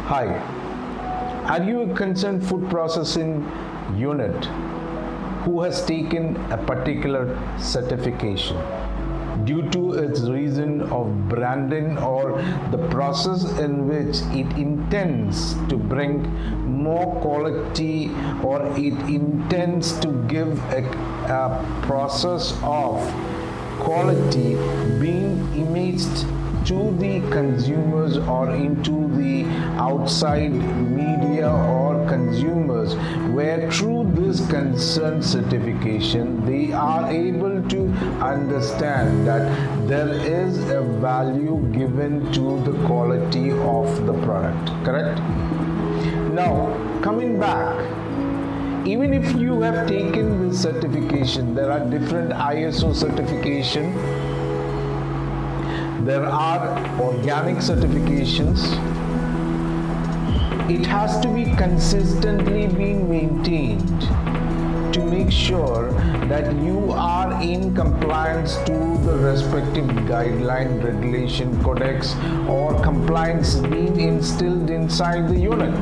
Hi, are you a concerned food processing unit who has taken a particular certification due to its reason of branding or the process in which it intends to bring more quality or it intends to give a process of quality being imaged to the consumers or into the outside media or consumers, where through this concern certification they are able to understand that there is a value given to the quality of the product. Correct? Now, coming back, even if you have taken this certification, there are different ISO certification, there are organic certifications. It has to be consistently being maintained to make sure that you are in compliance to the respective guideline, regulation, codex, or compliance being instilled inside the unit.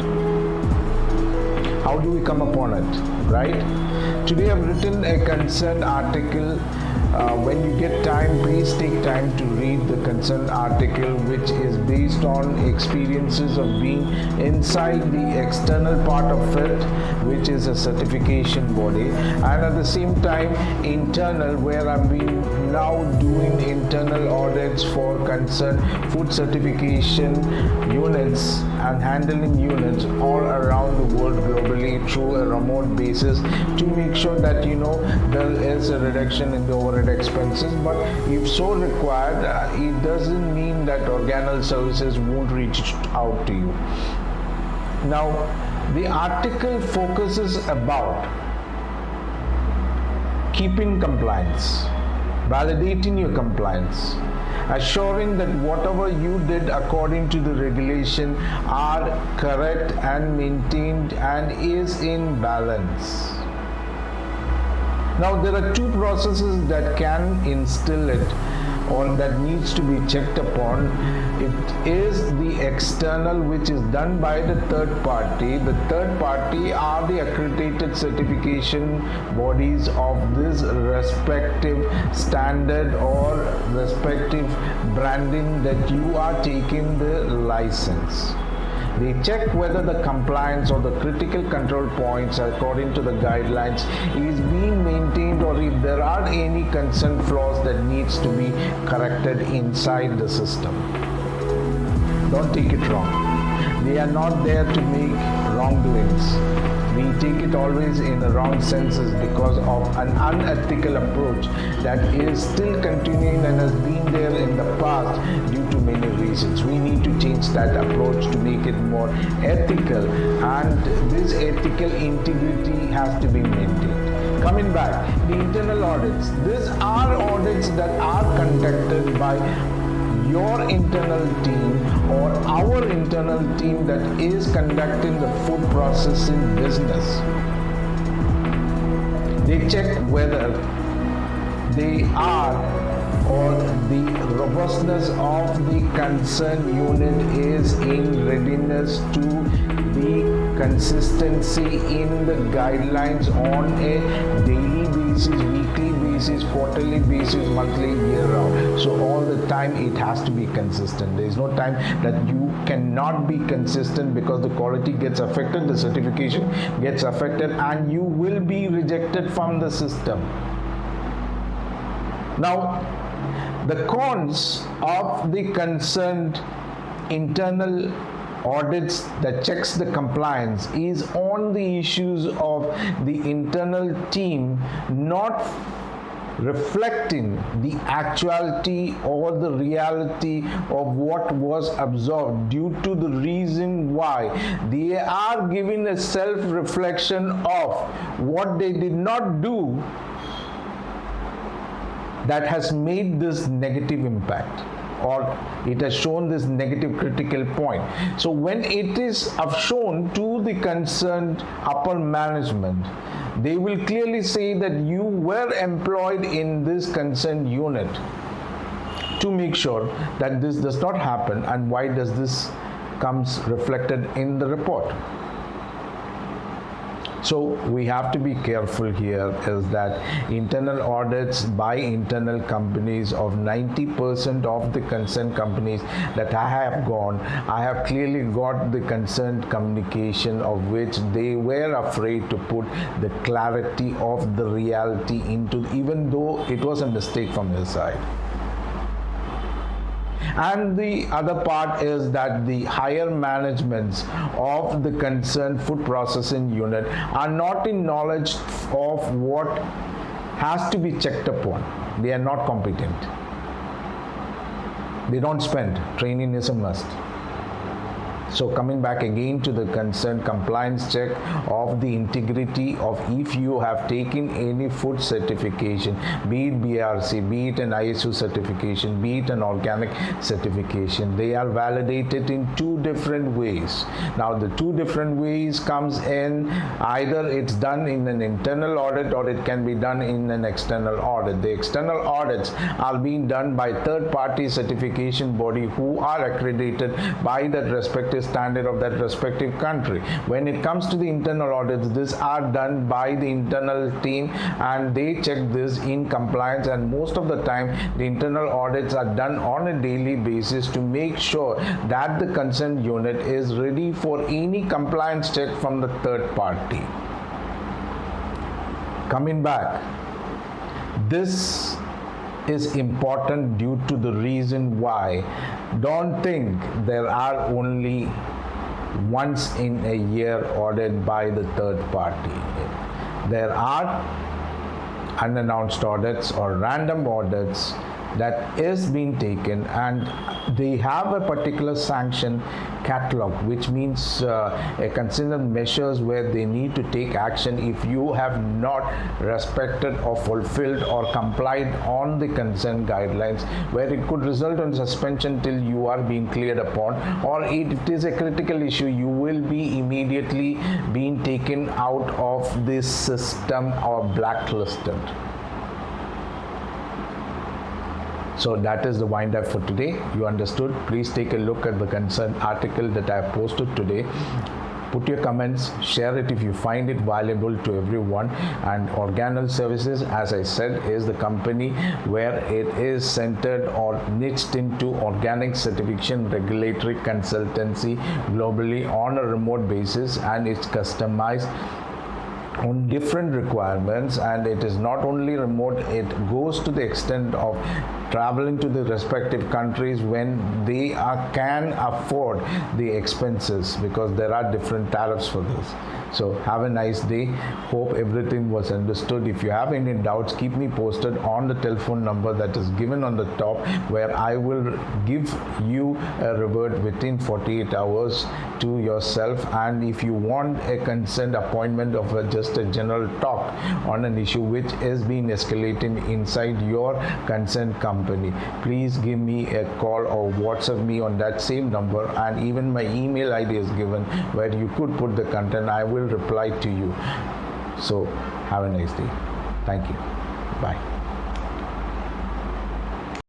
How do we come upon it, right? Today I've written a concerned article. When you get time, please take time to read the concerned article, which is based on experiences of being inside the external part of it, which is a certification body, and at the same time internal, where I'm been now doing internal audits for concerned food certification units and handling units all around the world globally through a remote basis to make sure that there is a reduction in the overhead expenses. But if so required, it doesn't mean that Organelle Services won't reach out to you. Now, the article focuses about keeping compliance, validating your compliance, assuring that whatever you did according to the regulation are correct and maintained and is in balance. Now, there are two processes that can instill it or that needs to be checked upon. It is the external, which is done by the third party. The third party are the accredited certification bodies of this respective standard or respective branding that you are taking the license. They check whether the compliance or the critical control points according to the guidelines is being maintained, or if there are any concern flaws that needs to be corrected inside the system. Don't take it wrong. They are not there to make wrongdoings. We take it always in the wrong senses because of an unethical approach that is still continuing and has been there in the past due to many reasons. We need to change that approach to make it more ethical, and this ethical integrity has to be maintained. Coming back, the internal audits. These are audits that are conducted by your internal team or our internal team that is conducting the food processing business. They check whether they are, or the robustness of the concerned unit is in readiness to the consistency in the guidelines on a daily basis, weekly basis, quarterly basis, monthly, year round. So all the time it has to be consistent. There is no time that you cannot be consistent, because the quality gets affected, the certification gets affected, and you will be rejected from the system. Now, the cons of the concerned internal audits that checks the compliance is on the issues of the internal team not reflecting the actuality or the reality of what was observed, due to the reason why they are giving a self-reflection of what they did not do that has made this negative impact, or it has shown this negative critical point. So when it is shown to the concerned upper management, they will clearly say that you were employed in this concerned unit to make sure that this does not happen, and why does this comes reflected in the report. So we have to be careful here is that internal audits by internal companies of 90% of the concerned companies that I have gone, I have clearly got the concerned communication of which they were afraid to put the clarity of the reality into, even though it was a mistake from their side. And the other part is that the higher managements of the concerned food processing unit are not in knowledge of what has to be checked upon. They are not competent. They don't spend. Training is a must. So coming back again to the concerned compliance check of the integrity of if you have taken any food certification, be it BRC, be it an ISO certification, be it an organic certification, they are validated in two different ways. Now the two different ways comes in either it's done in an internal audit or it can be done in an external audit. The external audits are being done by third-party certification body who are accredited by that respective standard of that respective country. When it comes to the internal audits, these are done by the internal team and they check this in compliance, and most of the time the internal audits are done on a daily basis to make sure that the concerned unit is ready for any compliance check from the third party. Coming back, this is important due to the reason why don't think there are only once in a year audit by the third party. There are unannounced audits or random audits that is being taken, and they have a particular sanction catalog, which means a considered measures where they need to take action if you have not respected or fulfilled or complied on the concerned guidelines, where it could result in suspension till you are being cleared upon, or if it is a critical issue, you will be immediately being taken out of this system or blacklisted. So that is the wind up for today. You understood? Please take a look at the concerned article that I have posted today. Put your comments, share it if you find it valuable to everyone. And Organelle Services, as I said, is the company where it is centered or niched into organic certification regulatory consultancy globally on a remote basis, and it's customized on different requirements, and it is not only remote, it goes to the extent of traveling to the respective countries when they can afford the expenses, because there are different tariffs for this. So have a nice day. Hope everything was understood. If you have any doubts, keep me posted on the telephone number that is given on the top, where I will give you a revert within 48 hours to yourself. And if you want a consent appointment of just a general talk on an issue which is being escalating inside your concerned company, please give me a call or WhatsApp me on that same number, and even my email ID is given where you could put the content. I will reply to you. So have a nice day. Thank you. Bye.